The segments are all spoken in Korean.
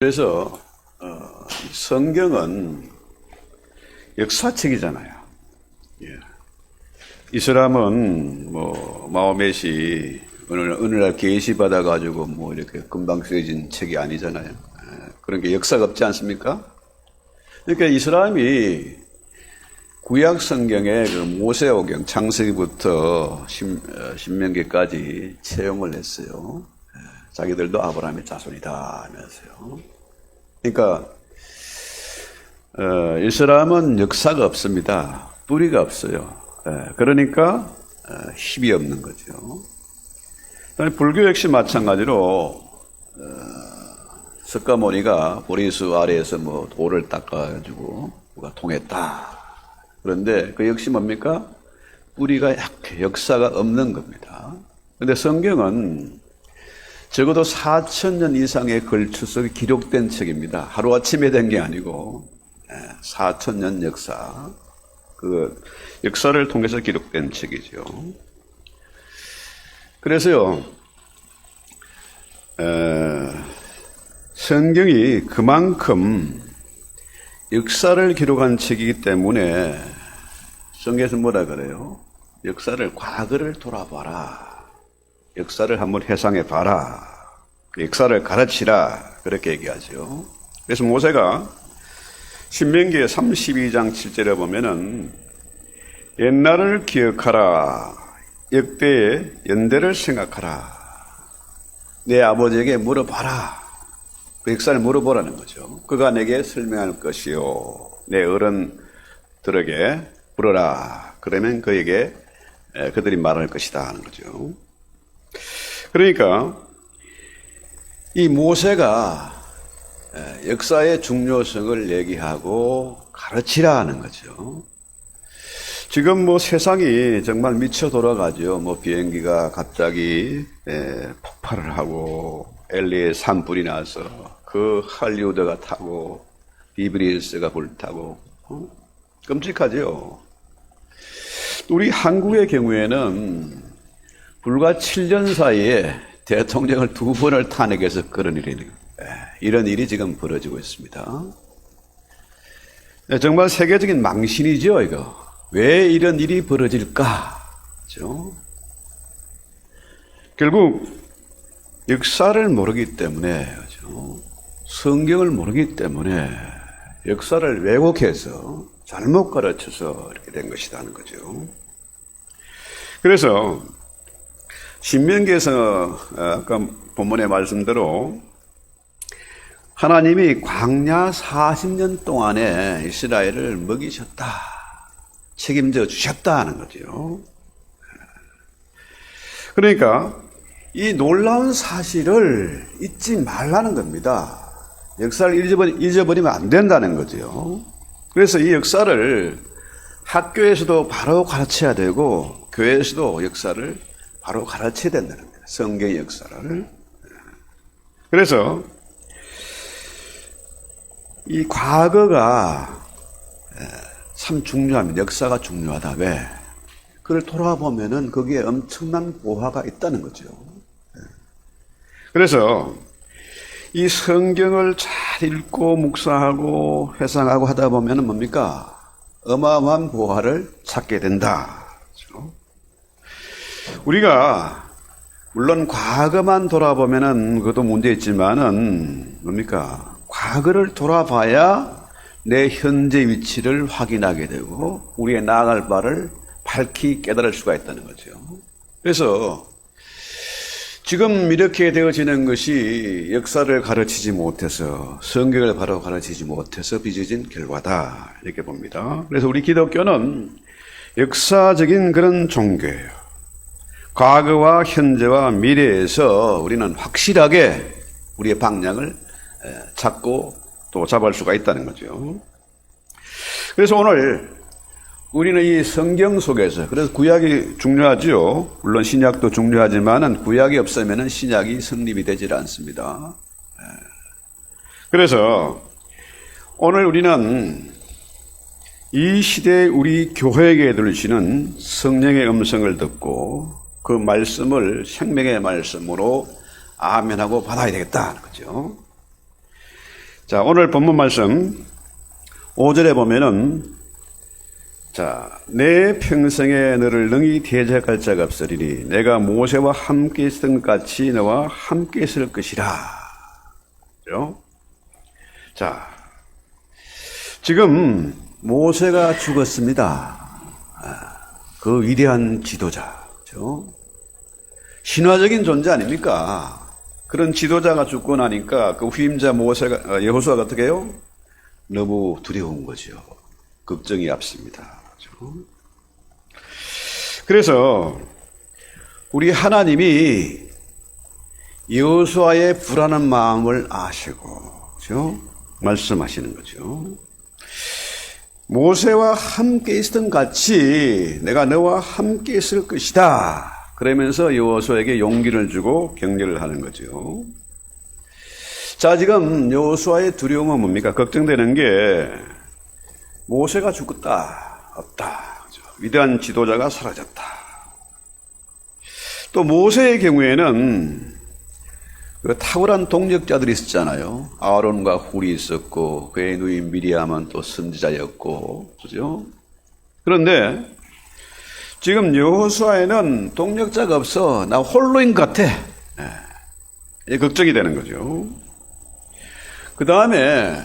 그래서 성경은 역사책이잖아요. 예. 이 사람은 마호멧이 어느 날 계시 받아가지고 이렇게 금방 쓰여진 책이 아니잖아요. 그런 게 역사가 없지 않습니까? 그러니까 이 사람이 구약 성경의 그 모세오경 창세기부터 신명기까지 채용을 했어요. 자기들도 아브라함의 자손이다 하면서요. 그러니까 이 사람은 역사가 없습니다. 뿌리가 없어요. 그러니까 힘이 없는 거죠. 불교 역시 마찬가지로 석가모니가 보리수 아래에서 돌을 닦아가지고 뭐가 통했다. 그런데 그 역시 뭡니까? 뿌리가 약해, 역사가 없는 겁니다. 그런데 성경은 적어도 4,000년 이상에 걸쳐서 기록된 책입니다. 하루아침에 된 게 아니고 4,000년 역사, 그 역사를 통해서 기록된 책이죠. 그래서요, 성경이 그만큼 역사를 기록한 책이기 때문에 성경에서 뭐라 그래요? 역사를, 과거를 돌아봐라. 역사를 한번 회상해 봐라. 역사를 가르치라. 그렇게 얘기하죠. 그래서 모세가 신명기 32장 7절에 보면은 옛날을 기억하라. 역대의 연대를 생각하라. 내 아버지에게 물어봐라. 그 역사를 물어보라는 거죠. 그가 내게 설명할 것이요. 내 어른들에게 물어라. 그러면 그에게 그들이 말할 것이다 하는 거죠. 그러니까 이 모세가 역사의 중요성을 얘기하고 가르치라 하는 거죠. 지금 세상이 정말 미쳐 돌아가죠. 비행기가 갑자기 폭발을 하고 LA에 산불이 나서 그 할리우드가 타고 비브리스가 불타고 끔찍하죠. 우리 한국의 경우에는 불과 7년 사이에 대통령을 2번을 탄핵해서 이런 일이 지금 벌어지고 있습니다. 정말 세계적인 망신이죠, 이거. 왜 이런 일이 벌어질까? 그렇죠? 결국 역사를 모르기 때문에, 그렇죠? 성경을 모르기 때문에 역사를 왜곡해서 잘못 가르쳐서 이렇게 된 것이다 하는 거죠. 그래서 신명기에서 아까 본문의 말씀대로 하나님이 광야 40년 동안에 이스라엘을 먹이셨다, 책임져 주셨다 하는 거죠. 그러니까 이 놀라운 사실을 잊지 말라는 겁니다. 역사를 잊어버리면 안 된다는 거죠. 그래서 이 역사를 학교에서도 바로 가르쳐야 되고 교회에서도 역사를 바로 가르쳐야 된다는 거예요. 성경의 역사를. 그래서 이 과거가 참 중요합니다. 역사가 중요하다. 왜? 그걸 돌아보면은 거기에 엄청난 보화가 있다는 거죠. 그래서 이 성경을 잘 읽고 묵상하고 회상하고 하다 보면은 뭡니까? 어마어마한 보화를 찾게 된다. 그렇죠? 우리가 물론 과거만 돌아보면은 그것도 문제 있지만은 뭡니까? 과거를 돌아봐야 내 현재 위치를 확인하게 되고 우리의 나아갈 바를 밝히 깨달을 수가 있다는 거죠. 그래서 지금 이렇게 되어지는 것이 역사를 가르치지 못해서, 성경을 바로 가르치지 못해서 빚어진 결과다, 이렇게 봅니다. 그래서 우리 기독교는 역사적인 그런 종교예요. 과거와 현재와 미래에서 우리는 확실하게 우리의 방향을 찾고 또 잡을 수가 있다는 거죠. 그래서 오늘 우리는 이 성경 속에서, 그래서 구약이 중요하죠. 물론 신약도 중요하지만 구약이 없으면 신약이 성립이 되질 않습니다. 그래서 오늘 우리는 이 시대에 우리 교회에게 들으시는 성령의 음성을 듣고 그 말씀을 생명의 말씀으로 아멘하고 받아야 되겠다는 거죠. 자, 오늘 본문 말씀 5절에 보면은 내 평생에 너를 능히 대적할 자가 없으리니 내가 모세와 함께 있었던 것 같이 너와 함께 있을 것이라. 그렇죠? 자, 지금 모세가 죽었습니다. 그 위대한 지도자, 그렇죠? 신화적인 존재 아닙니까? 그런 지도자가 죽고 나니까 그 후임자 모세가 여호수아가 어떻게 해요? 너무 두려운 거죠. 걱정이 앞섭니다. 그래서 우리 하나님이 여호수아의 불안한 마음을 아시고, 그렇죠? 말씀하시는 거죠. 모세와 함께 있었던 같이 내가 너와 함께 있을 것이다. 그러면서 여호수아에게 용기를 주고 격려를 하는 거죠. 자, 지금 여호수아의 두려움은 뭡니까? 걱정되는 게 모세가 죽었다, 없다. 그렇죠? 위대한 지도자가 사라졌다. 또 모세의 경우에는 그 탁월한 동력자들이 있었잖아요. 아론과 훌이 있었고 그의 누인 미리암은 또 선지자였고, 그죠? 그런데 지금 여호수아에는 동력자가 없어. 나 홀로인 것 같아. 걱정이 되는 거죠. 그 다음에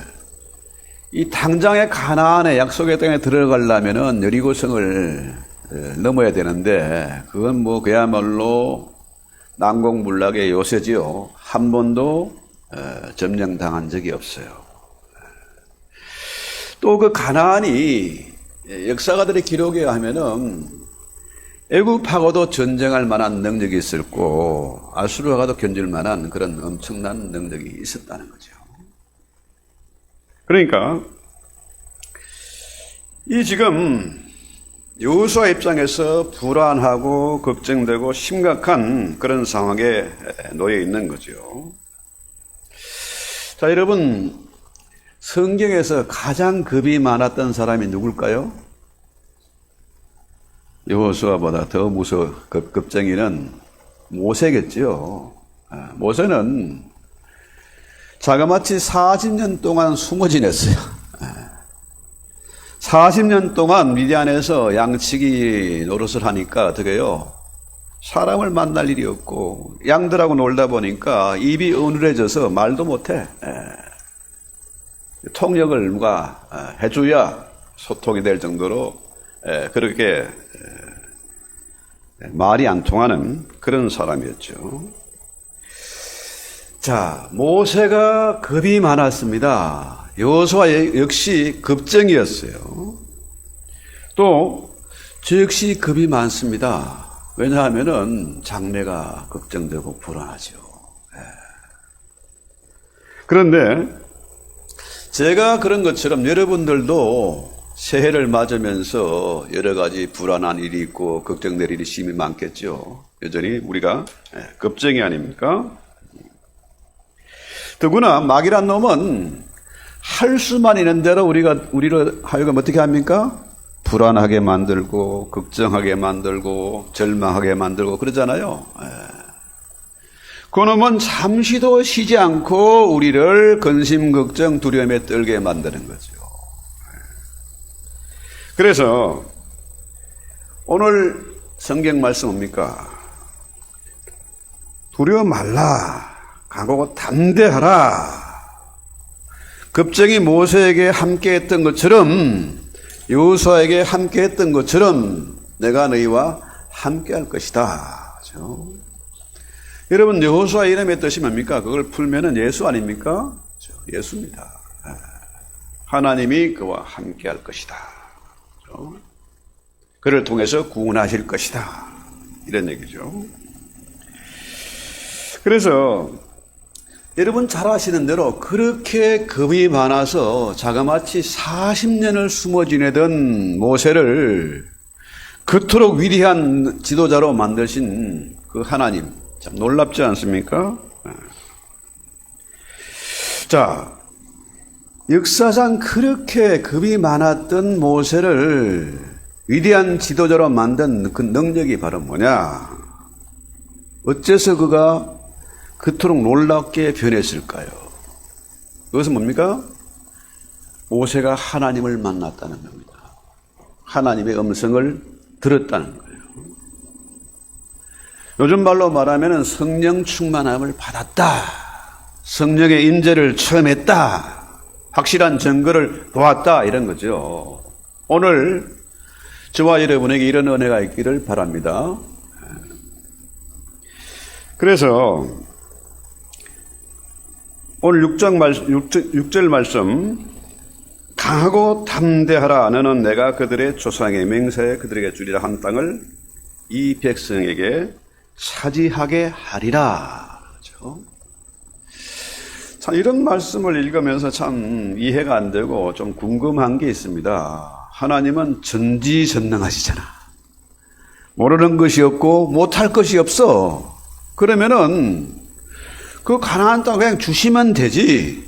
이 당장의 가나안의 약속의 땅에 들어가려면은 여리고성을 넘어야 되는데 그건 뭐 그야말로 난공불락의 요새지요. 한 번도 점령당한 적이 없어요. 또 그 가나안이 역사가들의 기록에 하면은 애굽하고도 전쟁할 만한 능력이 있었고 아수르하고도 견딜 만한 그런 엄청난 능력이 있었다는 거죠. 그러니까 이 지금 여호수아 입장에서 불안하고 걱정되고 심각한 그런 상황에 놓여 있는 거죠. 자, 여러분, 성경에서 가장 겁이 많았던 사람이 누굴까요? 여호수아보다 더 겁쟁이는 모세겠죠. 모세는 자그마치 40년 동안 숨어 지냈어요. 40년 동안 미디안에서 양치기 노릇을 하니까 어떻게 해요? 사람을 만날 일이 없고 양들하고 놀다 보니까 입이 어눌해져서 말도 못해. 통역을 누가 해줘야 소통이 될 정도로 그렇게 말이 안 통하는 그런 사람이었죠. 자, 모세가 겁이 많았습니다. 여호수아 역시 겁쟁이였어요. 또 저 역시 겁이 많습니다. 왜냐하면은 장래가 걱정되고 불안하죠. 그런데 제가 그런 것처럼 여러분들도 새해를 맞으면서 여러 가지 불안한 일이 있고 걱정될 일이 심히 많겠죠. 여전히 우리가 겁쟁이 아닙니까? 더구나 마귀란 놈은 할 수만 있는 대로 우리를 하여금 어떻게 합니까? 불안하게 만들고 걱정하게 만들고 절망하게 만들고 그러잖아요. 그놈은 잠시도 쉬지 않고 우리를 근심, 걱정, 두려움에 떨게 만드는 거죠. 그래서 오늘 성경 말씀 뭡니까? 두려워 말라. 각오고 담대하라. 겁쟁이 모세에게 함께했던 것처럼 여호수아에게 함께했던 것처럼 내가 너희와 함께할 것이다. 그렇죠? 여러분, 여호수아 이름의 뜻이 뭡니까? 그걸 풀면은 예수 아닙니까? 그렇죠? 예수입니다. 하나님이 그와 함께할 것이다. 그렇죠? 그를 통해서 구원하실 것이다. 이런 얘기죠. 그래서 여러분 잘 아시는 대로 그렇게 겁이 많아서 자그마치 40년을 숨어 지내던 모세를 그토록 위대한 지도자로 만드신 그 하나님, 참 놀랍지 않습니까? 자, 역사상 그렇게 겁이 많았던 모세를 위대한 지도자로 만든 그 능력이 바로 뭐냐? 어째서 그가 그토록 놀랍게 변했을까요? 그것은 뭡니까? 모세가 하나님을 만났다는 겁니다. 하나님의 음성을 들었다는 거예요. 요즘 말로 말하면 성령 충만함을 받았다. 성령의 임재를 체험했다. 확실한 증거를 보았다. 이런 거죠. 오늘 저와 여러분에게 이런 은혜가 있기를 바랍니다. 그래서 오늘 6절 말씀, 강하고 담대하라. 너는 내가 그들의 조상의 맹세에 그들에게 주리라 한 땅을 이 백성에게 차지하게 하리라. 그렇죠? 참 이런 말씀을 읽으면서 참 이해가 안 되고 좀 궁금한 게 있습니다. 하나님은 전지전능하시잖아. 모르는 것이 없고 못할 것이 없어. 그러면은 그 가나안 땅 그냥 주시면 되지.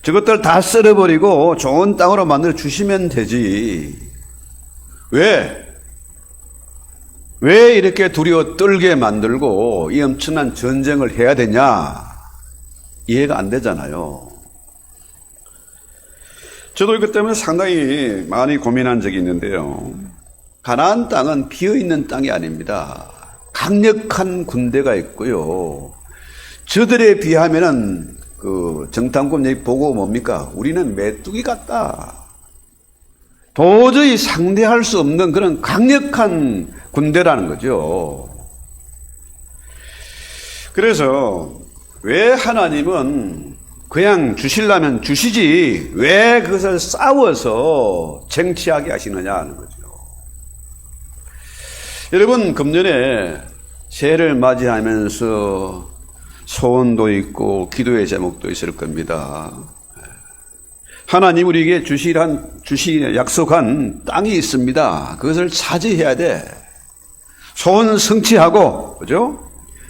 저것들 다 쓸어버리고 좋은 땅으로 만들어 주시면 되지. 왜 이렇게 두려워 떨게 만들고 이 엄청난 전쟁을 해야 되냐? 이해가 안 되잖아요. 저도 이것 때문에 상당히 많이 고민한 적이 있는데요. 가나안 땅은 비어있는 땅이 아닙니다. 강력한 군대가 있고요. 저들에 비하면은 그 정탐꾼 얘기 보고 뭡니까? 우리는 메뚜기 같다. 도저히 상대할 수 없는 그런 강력한 군대라는 거죠. 그래서 왜 하나님은 그냥 주시려면 주시지 왜 그것을 싸워서 쟁취하게 하시느냐 하는 거죠. 여러분, 금년에 새해를 맞이하면서 소원도 있고 기도의 제목도 있을 겁니다. 하나님 우리에게 약속한 땅이 있습니다. 그것을 차지해야 돼. 소원 성취하고, 그죠?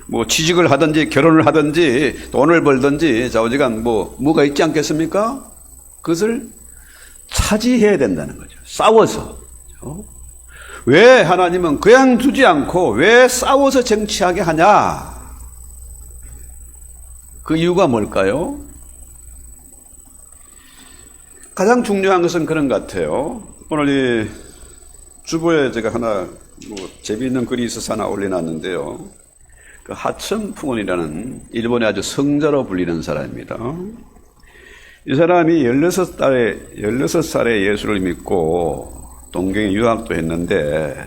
뭐 취직을 하든지 결혼을 하든지 돈을 벌든지 좌우지간 뭐가 있지 않겠습니까? 그것을 차지해야 된다는 거죠. 싸워서. 그죠? 왜 하나님은 그냥 두지 않고 왜 싸워서 쟁취하게 하냐? 그 이유가 뭘까요? 가장 중요한 것은 그런 것 같아요. 오늘 이 주보에 제가 하나 재미있는 글이 있어서 하나 올려놨는데요. 그 하천풍원이라는 일본의 아주 성자로 불리는 사람입니다. 이 사람이 16살에 예수를 믿고 동경에 유학도 했는데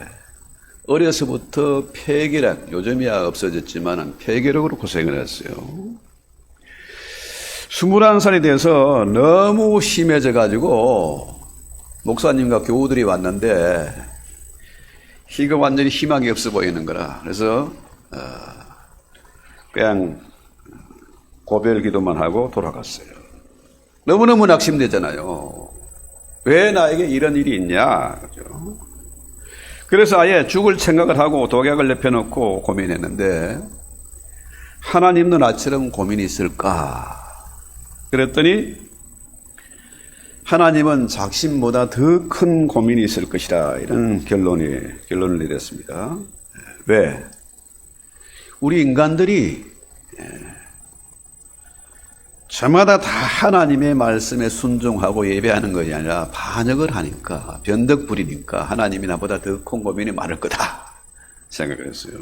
어려서부터 폐결핵, 요즘이야 없어졌지만 폐결핵으로 고생을 했어요. 21살이 돼서 너무 심해져 가지고 목사님과 교우들이 왔는데 이거 완전히 희망이 없어 보이는 거라. 그래서 그냥 고별 기도만 하고 돌아갔어요. 너무너무 낙심되잖아요. 왜 나에게 이런 일이 있냐. 그죠? 그래서 아예 죽을 생각을 하고 독약을 내펴놓고 고민했는데 하나님도 나처럼 고민이 있을까? 그랬더니 하나님은 작심보다 더 큰 고민이 있을 것이다. 이런 결론을 내렸습니다. 왜? 우리 인간들이 저마다 다 하나님의 말씀에 순종하고 예배하는 것이 아니라 반역을 하니까, 변덕 부리니까 하나님이 나보다 더 큰 고민이 많을 거다 생각을 했어요.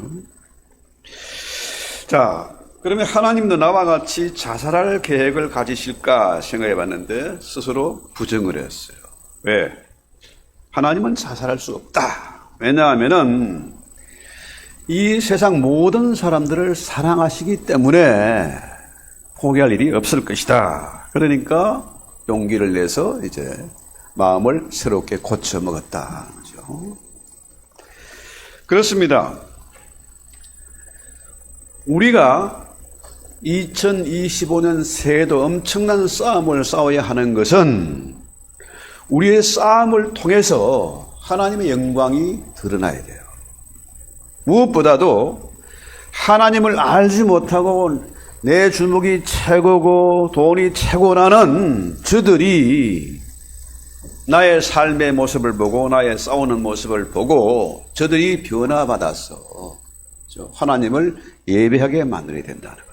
자, 그러면 하나님도 나와 같이 자살할 계획을 가지실까 생각해 봤는데 스스로 부정을 했어요. 왜? 하나님은 자살할 수 없다. 왜냐하면은 이 세상 모든 사람들을 사랑하시기 때문에 포기할 일이 없을 것이다. 그러니까 용기를 내서 이제 마음을 새롭게 고쳐 먹었다. 그렇죠? 그렇습니다. 우리가 2025년 새해도 엄청난 싸움을 싸워야 하는 것은 우리의 싸움을 통해서 하나님의 영광이 드러나야 돼요. 무엇보다도 하나님을 알지 못하고 내 주먹이 최고고 돈이 최고라는 저들이 나의 삶의 모습을 보고 나의 싸우는 모습을 보고 저들이 변화받아서 하나님을 예배하게 만들어야 된다는 거죠.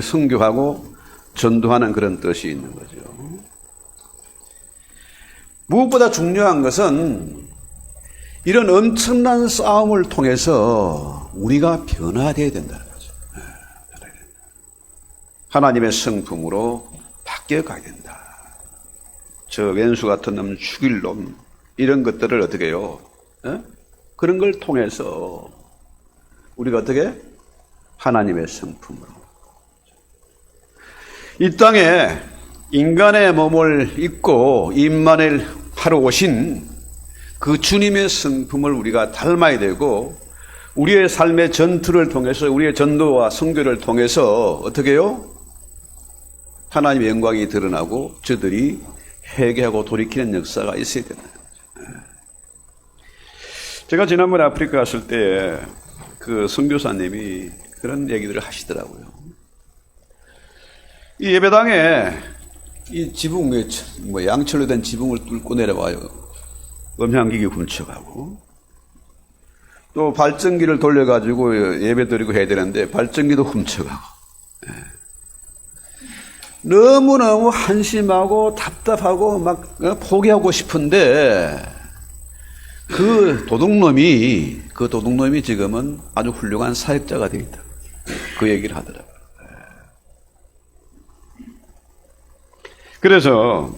성교하고 전도하는 그런 뜻이 있는 거죠. 무엇보다 중요한 것은 이런 엄청난 싸움을 통해서 우리가 변화되어야 된다는 거죠. 하나님의 성품으로 바뀌어가야 된다. 저 왼수 같은 놈 죽일 놈 이런 것들을 어떻게 해요? 그런 걸 통해서 우리가 어떻게? 하나님의 성품으로. 이 땅에 인간의 몸을 입고 임만을 하러 오신 그 주님의 성품을 우리가 닮아야 되고 우리의 삶의 전투를 통해서 우리의 전도와 선교를 통해서 어떻게 해요? 하나님의 영광이 드러나고 저들이 회개하고 돌이키는 역사가 있어야 된다. 제가 지난번에 아프리카 갔을 때 그 선교사님이 그런 얘기들을 하시더라고요. 이 예배당에 이 지붕, 양철로 된 지붕을 뚫고 내려와요. 음향기기 훔쳐가고 또 발전기를 돌려가지고 예배드리고 해야 되는데 발전기도 훔쳐가고 너무너무 한심하고 답답하고 막 포기하고 싶은데 그 도둑놈이 지금은 아주 훌륭한 사역자가 되어 있다. 그 얘기를 하더라고요. 그래서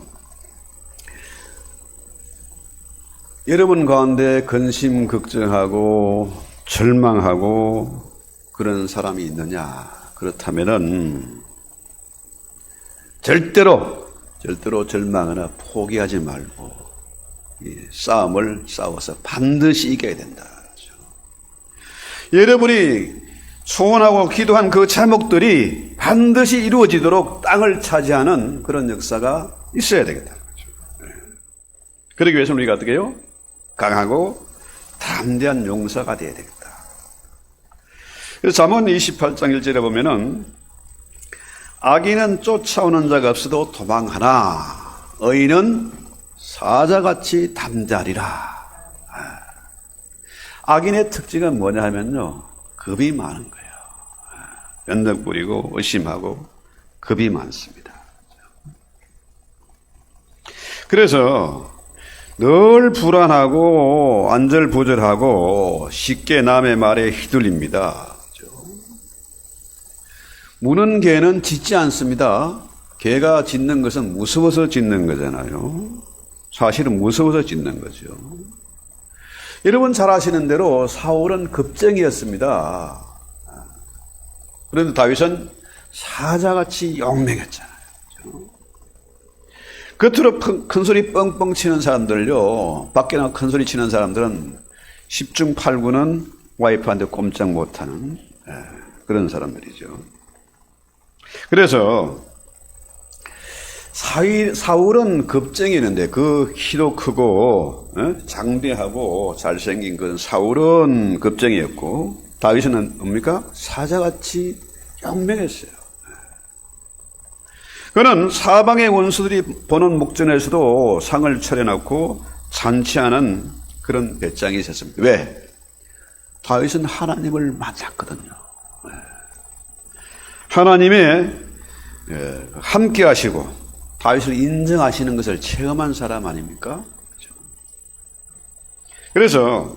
여러분 가운데 근심 걱정하고 절망하고 그런 사람이 있느냐? 그렇다면은 절대로 절망하거나 포기하지 말고 이 싸움을 싸워서 반드시 이겨야 된다. 여러분이 소원하고 기도한 그 제목들이 반드시 이루어지도록 땅을 차지하는 그런 역사가 있어야 되겠다. 그러기 위해서는 우리가 어떻게 해요? 강하고 담대한 용사가 되어야 되겠다. 그래서 잠언 28장 1절에 보면은 악인은 쫓아오는 자가 없어도 도망하나 의인은 사자같이 담대하리라. 악인의 특징은 뭐냐 하면요, 겁이 많은 거예요. 연덕 부리고 의심하고 겁이 많습니다. 그래서 늘 불안하고 안절부절하고 쉽게 남의 말에 휘둘립니다. 무는 개는 짖지 않습니다. 개가 짖는 것은 무서워서 짖는 거잖아요. 사실은 무서워서 짖는 거죠. 여러분 잘 아시는 대로 사울은 겁쟁이였습니다. 그런데 다윗은 사자같이 용맹했잖아요. 겉으로 큰 소리 뻥뻥 치는 사람들요, 밖에 나가 큰 소리 치는 사람들은 10중 8구는 와이프한테 꼼짝 못하는 그런 사람들이죠. 그래서 사울은 겁쟁이였는데 그 키도 크고 장대하고 잘생긴 그 사울은 겁쟁이였고 다윗은 뭡니까? 사자같이 용맹했어요. 그는 사방의 원수들이 보는 목전에서도 상을 차려놓고 잔치하는 그런 배짱이 있었습니다. 왜? 다윗은 하나님을 만났거든요. 하나님의 함께 하시고 다윗을 인정하시는 것을 체험한 사람 아닙니까? 그래서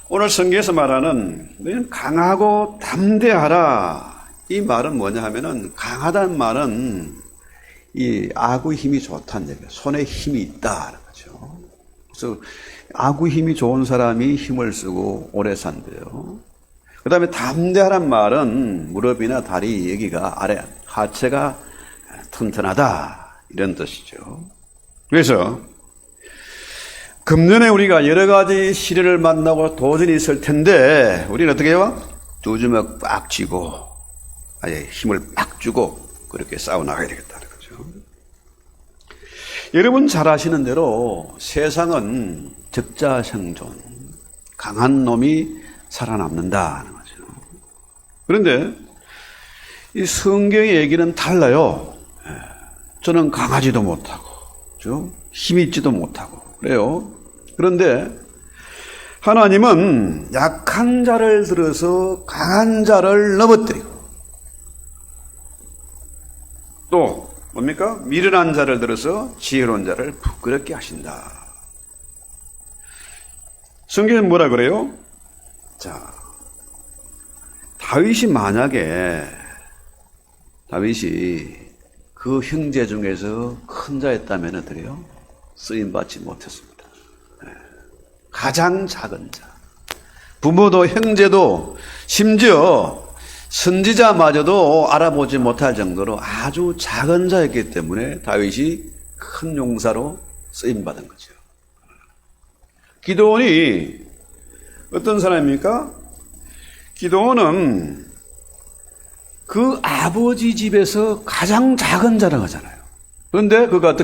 오늘 성경에서 말하는 강하고 담대하라, 이 말은 뭐냐 하면은 강하다는 말은 이 아구 힘이 좋다는 얘기예요. 손에 힘이 있다는 거죠. 그래서 아구 힘이 좋은 사람이 힘을 쓰고 오래 산대요. 그 다음에 담대하란 말은 무릎이나 다리 여기가 아래 하체가 튼튼하다 이런 뜻이죠. 그래서 금년에 우리가 여러 가지 시련을 만나고 도전이 있을 텐데 우리는 어떻게 해요? 두 주먹 빡 쥐고 아예 힘을 빡 주고 그렇게 싸워나가야 되겠다는 거죠. 여러분 잘 아시는 대로 세상은 적자생존, 강한 놈이 살아남는다는 거죠. 그런데 이 성경의 얘기는 달라요. 저는 강하지도 못하고, 그렇죠? 힘이 있지도 못하고 그래요. 그런데 하나님은 약한 자를 들어서 강한 자를 넘어뜨리고 또 뭡니까? 미련한 자를 들어서 지혜로운 자를 부끄럽게 하신다. 성경은 뭐라 그래요? 자, 다윗이 만약에 다윗이 그 형제 중에서 큰 자였다면 어때요? 쓰임받지 못했습니다. 가장 작은 자. 부모도 형제도 심지어 선지자마저도 알아보지 못할 정도로 아주 작은 자였기 때문에 다윗이 큰 용사로 쓰임받은 거죠. 기드온이 어떤 사람입니까? 기드온은 그 아버지 집에서 가장 작은 자라고 하잖아요. 그런데 그가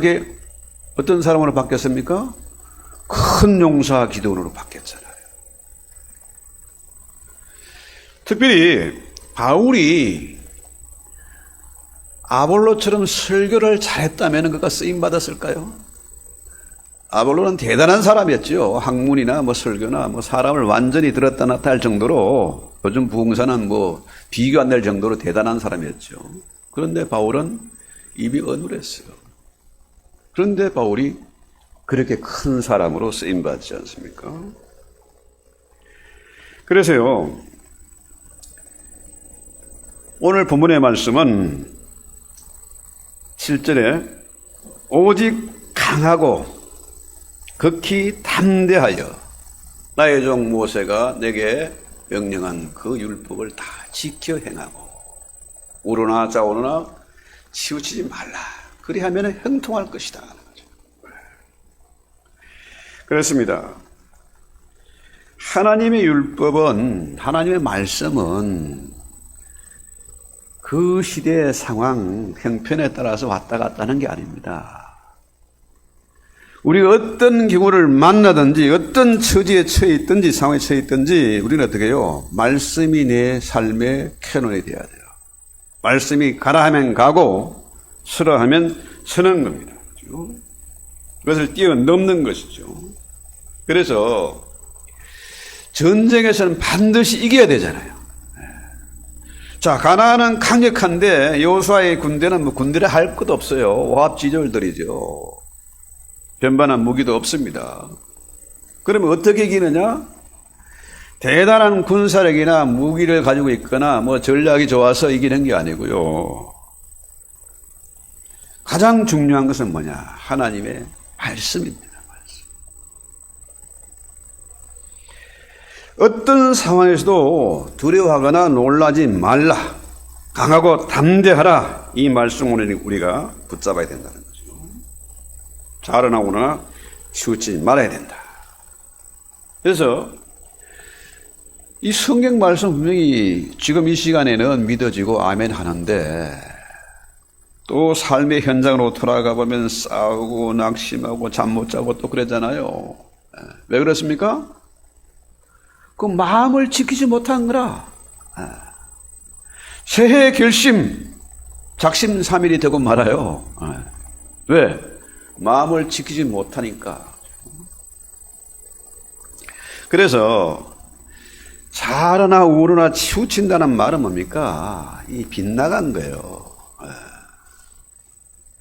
어떤 사람으로 바뀌었습니까? 큰 용사 기드온으로 바뀌었잖아요. 특별히 바울이 아볼로처럼 설교를 잘했다면 그가 쓰임받았을까요? 아볼로는 대단한 사람이었죠. 학문이나 설교나 사람을 완전히 들었다 놨다 할 정도로, 요즘 부흥사는 비교 안 될 정도로 대단한 사람이었죠. 그런데 바울은 입이 어눌했어요. 그런데 바울이 그렇게 큰 사람으로 쓰임받지 않습니까? 그래서요, 오늘 본문의 말씀은 7절에 오직 강하고 극히 담대하여 나의 종 모세가 내게 명령한 그 율법을 다 지켜 행하고 우러나 좌우러나 치우치지 말라. 그리하면 형통할 것이다. 그렇습니다. 하나님의 율법은, 하나님의 말씀은 그 시대의 상황, 형편에 따라서 왔다 갔다 하는 게 아닙니다. 우리가 어떤 경우를 만나든지 어떤 처지에 처해 있든지 상황에 처해 있든지 우리는 어떻게 해요? 말씀이 내 삶의 캐논이 되어야 돼요. 말씀이 가라 하면 가고 서라 하면 서는 겁니다. 그렇죠? 그것을 뛰어넘는 것이죠. 그래서 전쟁에서는 반드시 이겨야 되잖아요. 자, 가나안은 강력한데 여호수아의 군대는 군대를 할 것도 없어요. 오합지졸들이죠. 변반한 무기도 없습니다. 그러면 어떻게 이기느냐? 대단한 군사력이나 무기를 가지고 있거나 전략이 좋아서 이기는 게 아니고요. 가장 중요한 것은 뭐냐? 하나님의 말씀입니다. 어떤 상황에서도 두려워하거나 놀라지 말라. 강하고 담대하라. 이 말씀 오늘 우리가 붙잡아야 된다는 거죠. 자라나거나 치우치지 말아야 된다. 그래서 이 성경 말씀 분명히 지금 이 시간에는 믿어지고 아멘 하는데 또 삶의 현장으로 돌아가 보면 싸우고 낙심하고 잠 못 자고 또 그러잖아요. 왜 그렇습니까? 그 마음을 지키지 못한 거라. 새해 결심, 작심삼일이 되고 말아요. 왜? 마음을 지키지 못하니까. 그래서 자라나 우러나 치우친다는 말은 뭡니까? 이 빗나간 거예요.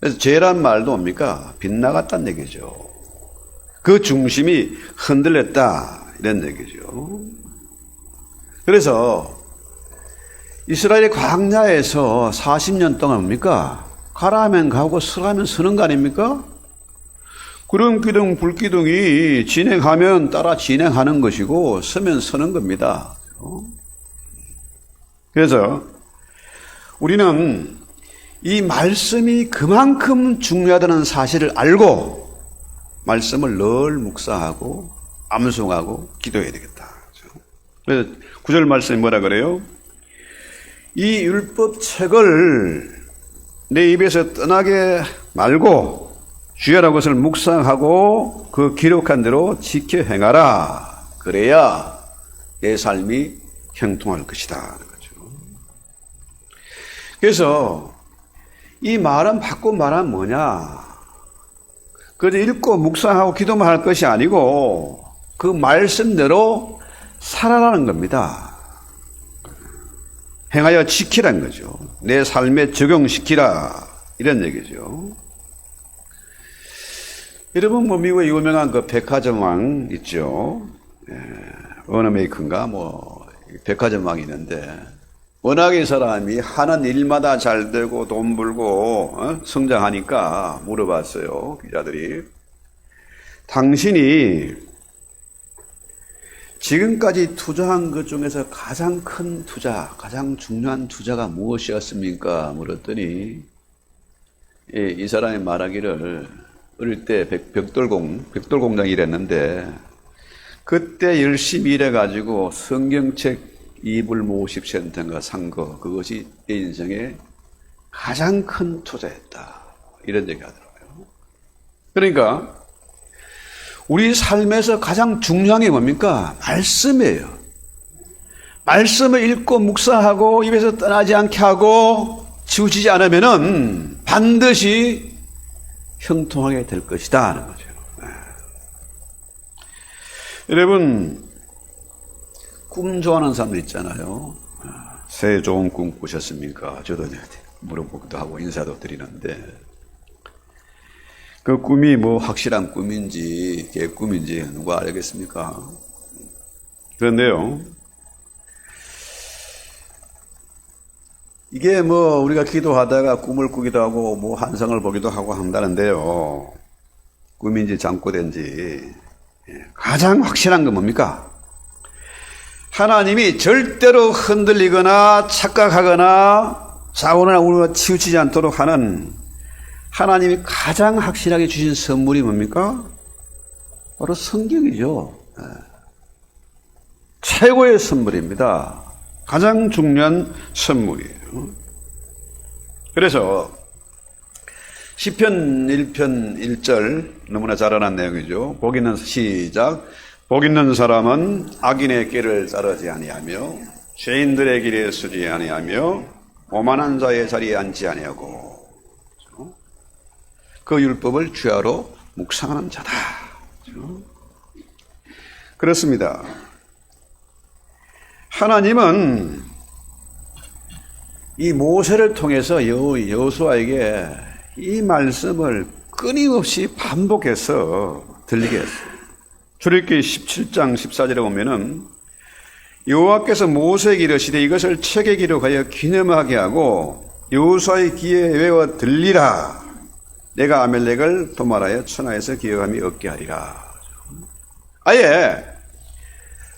그래서 죄란 말도 뭡니까? 빗나갔다는 얘기죠. 그 중심이 흔들렸다 이런 얘기죠. 그래서 이스라엘의 광야에서 40년 동안 뭡니까? 가라 하면 가고 서라 하면 서는 거 아닙니까? 구름 기둥 불기둥이 진행하면 따라 진행하는 것이고 서면 서는 겁니다. 그래서 우리는 이 말씀이 그만큼 중요하다는 사실을 알고 말씀을 늘 묵상하고 암송하고 기도해야 되겠다. 그래서 9절 말씀이 뭐라 그래요? 이 율법책을 내 입에서 떠나게 말고 주야라는 것을 묵상하고 그 기록한 대로 지켜 행하라. 그래야 내 삶이 형통할 것이다. 그래서 이 말은 바꿔 말하면 뭐냐? 그저 읽고 묵상하고 기도만 할 것이 아니고 그 말씀대로 살아라는 겁니다. 행하여 지키라는 거죠. 내 삶에 적용시키라. 이런 얘기죠. 여러분, 뭐, 미국의 유명한 그 백화점 왕 있죠. 어너메이크인가, 뭐, 백화점 왕이 있는데, 워낙에 이 사람이 하는 일마다 잘 되고 돈 벌고, 성장하니까 물어봤어요, 기자들이. 당신이 지금까지 투자한 것 중에서 가장 큰 투자, 가장 중요한 투자가 무엇이었습니까? 물었더니, 이 사람이 말하기를, 어릴 때 벽돌 공장 일했는데 그때 열심히 일해가지고 성경책 이불 50센트인가 산 거, 그것이 내 인생의 가장 큰 투자였다. 이런 얘기 하더라고요. 그러니까 우리 삶에서 가장 중요한 게 뭡니까? 말씀이에요. 말씀을 읽고 묵상하고 입에서 떠나지 않게 하고 치우치지 않으면은 반드시 형통하게 될 것이다 하는 거죠. 여러분, 꿈 좋아하는 사람들 있잖아요. 새해 좋은 꿈 꾸셨습니까? 저도 물어보기도 하고 인사도 드리는데 그 꿈이 뭐 확실한 꿈인지 개꿈인지 누가 알겠습니까? 그런데요, 이게 뭐 우리가 기도하다가 꿈을 꾸기도 하고 뭐 환상을 보기도 하고 한다는데요, 꿈인지 잠꼬대인지 가장 확실한 건 뭡니까? 하나님이 절대로 흔들리거나 착각하거나 사고나 우리가 치우치지 않도록 하는 하나님이 가장 확실하게 주신 선물이 뭡니까? 바로 성경이죠. 최고의 선물입니다. 가장 중요한 선물이에요. 그래서 시편 1편 1절 너무나 잘 아는 내용이죠. 복 있는 시작. 복 있는 사람은 악인의 길을 따르지 아니하며 죄인들의 길에 서지 아니하며 오만한 자의 자리에 앉지 아니하고 그 율법을 주야로 묵상하는 자다. 그렇습니다. 하나님은 이 모세를 통해서 여호수아에게 이 말씀을 끊임없이 반복해서 들리게 했어요. 출애굽기 17장 14절에 보면은 여호와께서 모세에게 이르시되 이것을 책에 기록하여 기념하게 하고 여호수아의 귀에 외워 들리라. 내가 아멜렉을 도말하여 천하에서 기억함이 없게 하리라. 아예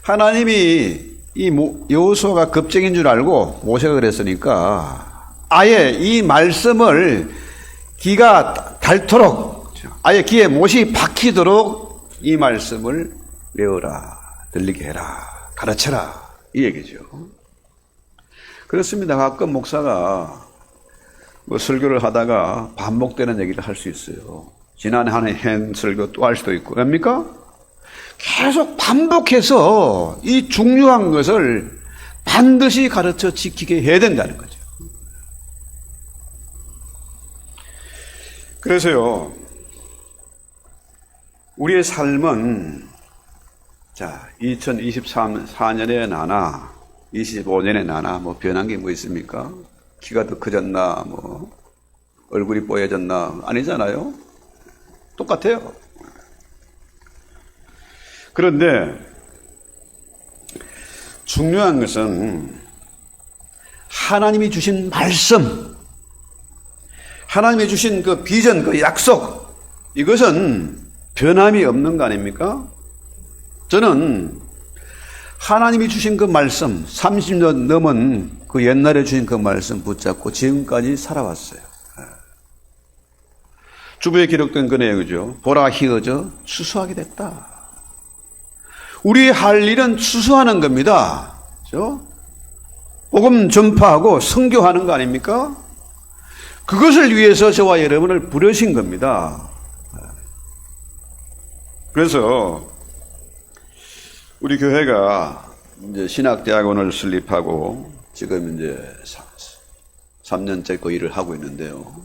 하나님이 이 여호수아가 겁쟁인 줄 알고 모세가 그랬으니까 아예 이 말씀을 귀가 닳도록 아예 귀에 못이 박히도록 이 말씀을 외워라, 들리게 해라, 가르쳐라, 이 얘기죠. 그렇습니다. 가끔 목사가 뭐 설교를 하다가 반복되는 얘기를 할 수 있어요. 지난해 한 설교 또 할 수도 있고. 왜입니까? 계속 반복해서 이 중요한 것을 반드시 가르쳐 지키게 해야 된다는 거죠. 그래서요, 우리의 삶은 2024년에 나나 25년에 나나 뭐 변한 게 뭐 있습니까? 키가 더 커졌나, 뭐 얼굴이 뽀얘졌나, 아니잖아요. 똑같아요. 그런데 중요한 것은 하나님이 주신 말씀, 하나님이 주신 그 비전, 그 약속, 이것은 변함이 없는 거 아닙니까? 저는 하나님이 주신 그 말씀, 30년 넘은 그 옛날에 주신 그 말씀 붙잡고 지금까지 살아왔어요. 주부에 기록된 그 내용이죠. 보라 희어져 추수하게 됐다. 우리 할 일은 추수하는 겁니다. 그렇죠? 복음 전파하고 선교하는 거 아닙니까? 그것을 위해서 저와 여러분을 부르신 겁니다. 그래서 우리 교회가 이제 신학대학원을 설립하고 지금 이제 3년째 그 일을 하고 있는데요.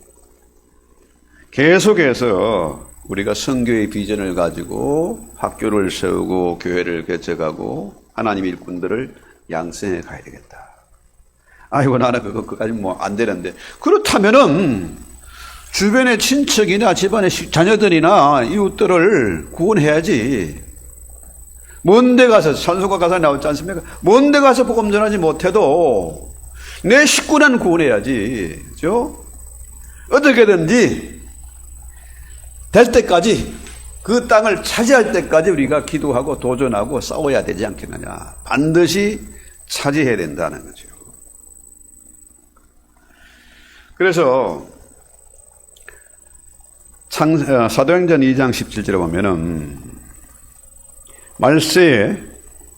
계속해서 우리가 선교의 비전을 가지고 학교를 세우고 교회를 개척하고 하나님 일꾼들을 양성해 가야 되겠다. 아이고 나는 그거까지 뭐 안 되는데, 그렇다면은 주변의 친척이나 집안의 자녀들이나 이웃들을 구원해야지. 먼데 가서, 찬송가 가사에 나왔지 않습니까? 먼데 가서 복음 전하지 못해도 내 식구는 구원해야지. 그죠? 어떻게든지 될 때까지, 그 땅을 차지할 때까지 우리가 기도하고 도전하고 싸워야 되지 않겠느냐. 반드시 차지해야 된다는 거죠. 그래서 사도행전 2장 17절에 보면은 말세에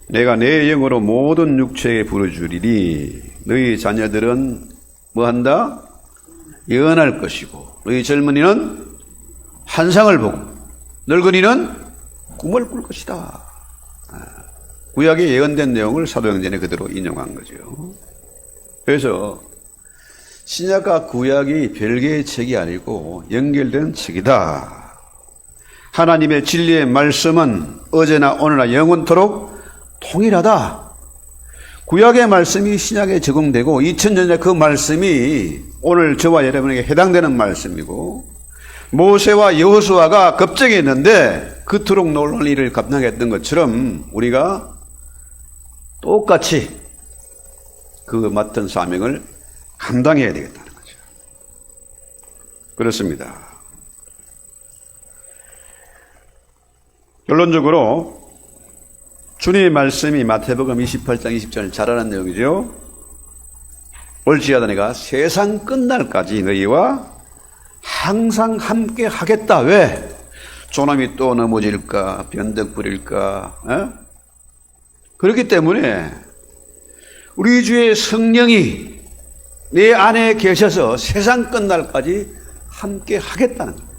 내가 내 영으로 모든 육체에 부르주리니 너희 자녀들은 뭐한다? 예언할 것이고 너희 젊은이는 환상을 보고 늙은이는 꿈을 꿀 것이다. 구약에 예언된 내용을 사도행전에 그대로 인용한 거죠. 그래서 신약과 구약이 별개의 책이 아니고 연결된 책이다. 하나님의 진리의 말씀은 어제나 오늘나 영원토록 동일하다. 구약의 말씀이 신약에 적용되고 2000년 전 그 말씀이 오늘 저와 여러분에게 해당되는 말씀이고, 모세와 여호수아가 겁쟁이했는데 그토록 놀라운 일을 감당했던 것처럼 우리가 똑같이 그 맡은 사명을 감당해야 되겠다는 거죠. 그렇습니다. 결론적으로 주님의 말씀이 마태복음 28장 20절을 잘 아는 내용이죠. 올지어다 내가 세상 끝날까지 너희와 항상 함께 하겠다. 왜? 조남이 또 넘어질까? 변덕 부릴까? 그렇기 때문에 우리 주의 성령이 내 안에 계셔서 세상 끝날까지 함께 하겠다는 겁니다.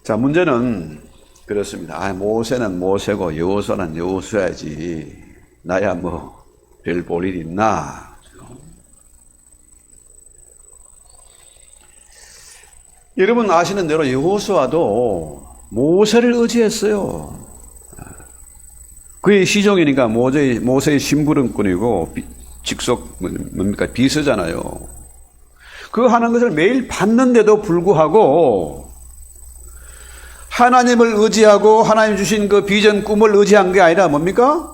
자, 문제는 그렇습니다. 모세는 모세고 여호수아는 여호수아야지. 나야 뭐 별 볼 일 있나? 여러분 아시는 대로 여호수아도 모세를 의지했어요. 그의 시종이니까 모세의 심부름꾼이고 직속 뭡니까 비서잖아요. 그 하는 것을 매일 봤는데도 불구하고 하나님을 의지하고 하나님 주신 그 비전 꿈을 의지한 게 아니라 뭡니까?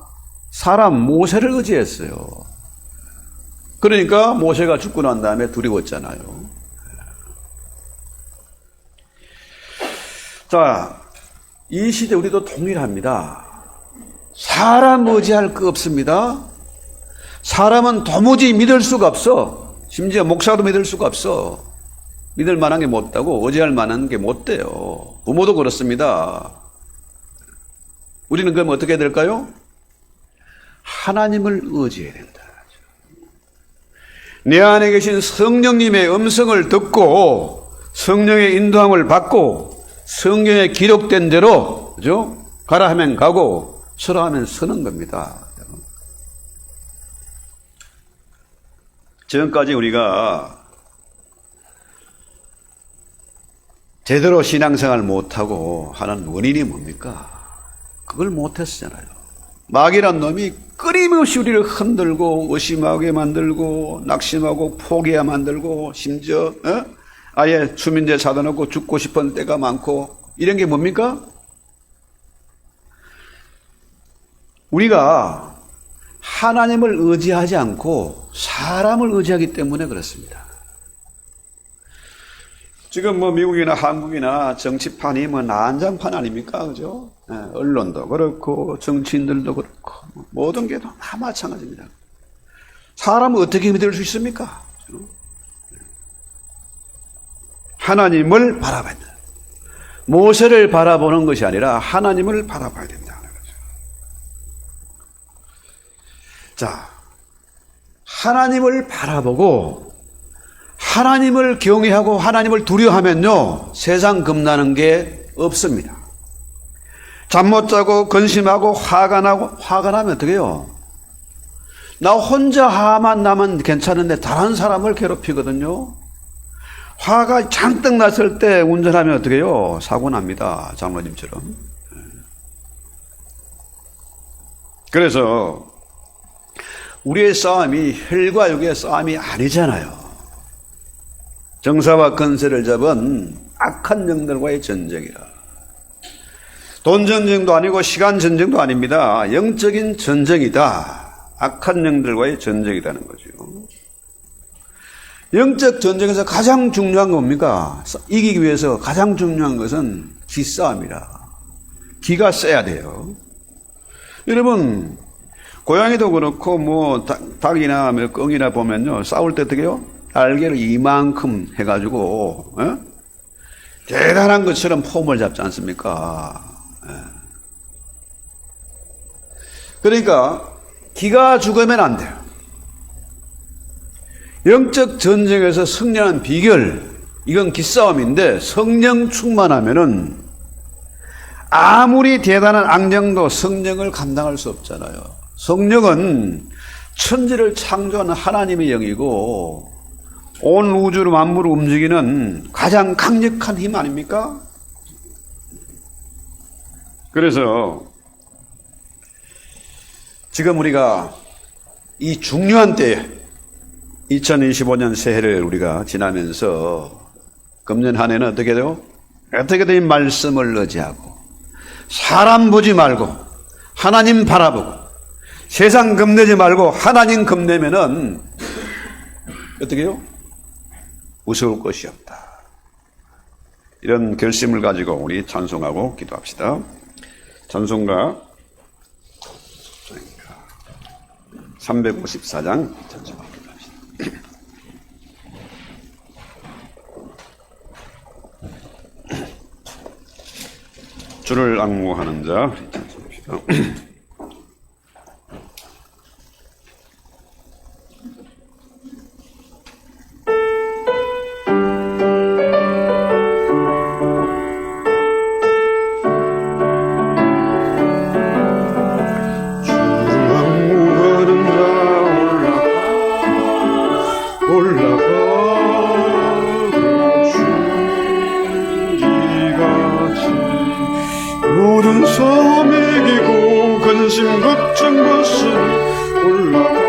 사람 모세를 의지했어요. 그러니까 모세가 죽고 난 다음에 두려웠잖아요. 자, 이 시대 우리도 동일합니다. 사람 의지할 거 없습니다. 사람은 도무지 믿을 수가 없어. 심지어 목사도 믿을 수가 없어. 믿을 만한 게 못 되고 의지할 만한 게 못 돼요. 부모도 그렇습니다. 우리는 그럼 어떻게 해야 될까요? 하나님을 의지해야 된다. 내 안에 계신 성령님의 음성을 듣고 성령의 인도함을 받고 성경에 기록된 대로, 그죠? 가라 하면 가고 서라 하면 서는 겁니다. 지금까지 우리가 제대로 신앙생활 못하고 하는 원인이 뭡니까? 그걸 못했잖아요. 마귀란 놈이 끊임없이 우리를 흔들고 의심하게 만들고 낙심하고 포기하게 만들고 심지어 아예 수민제 사다 놓고 죽고 싶은 때가 많고 이런 게 뭡니까? 우리가 하나님을 의지하지 않고 사람을 의지하기 때문에 그렇습니다. 지금 뭐 미국이나 한국이나 정치판이 뭐 난장판 아닙니까? 그죠? 언론도 그렇고 정치인들도 그렇고 모든 게 다 마찬가지입니다. 사람을 어떻게 믿을 수 있습니까? 하나님을 바라봐야 된다. 모세를 바라보는 것이 아니라 하나님을 바라봐야 된다는 거죠. 자, 하나님을 바라보고 하나님을 경외하고 하나님을 두려워하면요 세상 겁나는 게 없습니다. 잠 못 자고 근심하고 화가 나면 어떻게 해요? 나 혼자 화만 나면 괜찮은데 다른 사람을 괴롭히거든요. 화가 잔뜩 났을 때 운전하면 어떻게 해요? 사고 납니다. 장로님처럼. 그래서 우리의 싸움이 혈과 육의 싸움이 아니잖아요. 정사와 건세를 잡은 악한 영들과의 전쟁이라. 돈 전쟁도 아니고 시간 전쟁도 아닙니다. 영적인 전쟁이다. 악한 영들과의 전쟁이라는 거죠. 영적 전쟁에서 가장 중요한 건 뭡니까? 이기기 위해서 가장 중요한 것은 기싸움이라. 기가 세야 돼요. 여러분, 고양이도 그렇고 뭐 닭이나 꿩이나 보면요, 싸울 때 어떻게 해요? 날개를 이만큼 해가지고 대단한 것처럼 폼을 잡지 않습니까? 그러니까 기가 죽으면 안 돼요. 영적 전쟁에서 승리하는 비결, 이건 기싸움인데, 성령 충만하면은 아무리 대단한 악령도 성령을 감당할 수 없잖아요. 성령은 천지를 창조하는 하나님의 영이고 온 우주를 만물을 움직이는 가장 강력한 힘 아닙니까? 그래서 지금 우리가 이 중요한 때에 2025년 새해를 우리가 지나면서 금년 한 해는 어떻게 돼요? 어떻게든 이 말씀을 의지하고 사람 보지 말고 하나님 바라보고 세상 겁내지 말고 하나님 겁내면은 어떻게 해요? 무서울 것이 없다. 이런 결심을 가지고 우리 찬송하고 기도합시다. 찬송가 354장 찬송합니다. 주를 앙모하는 자 찬송합시다. 모든 섬 이기고 근심 걱정 벗은 올라가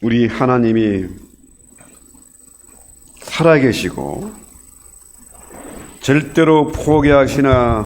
우리 하나님이 살아계시고 절대로 포기하시나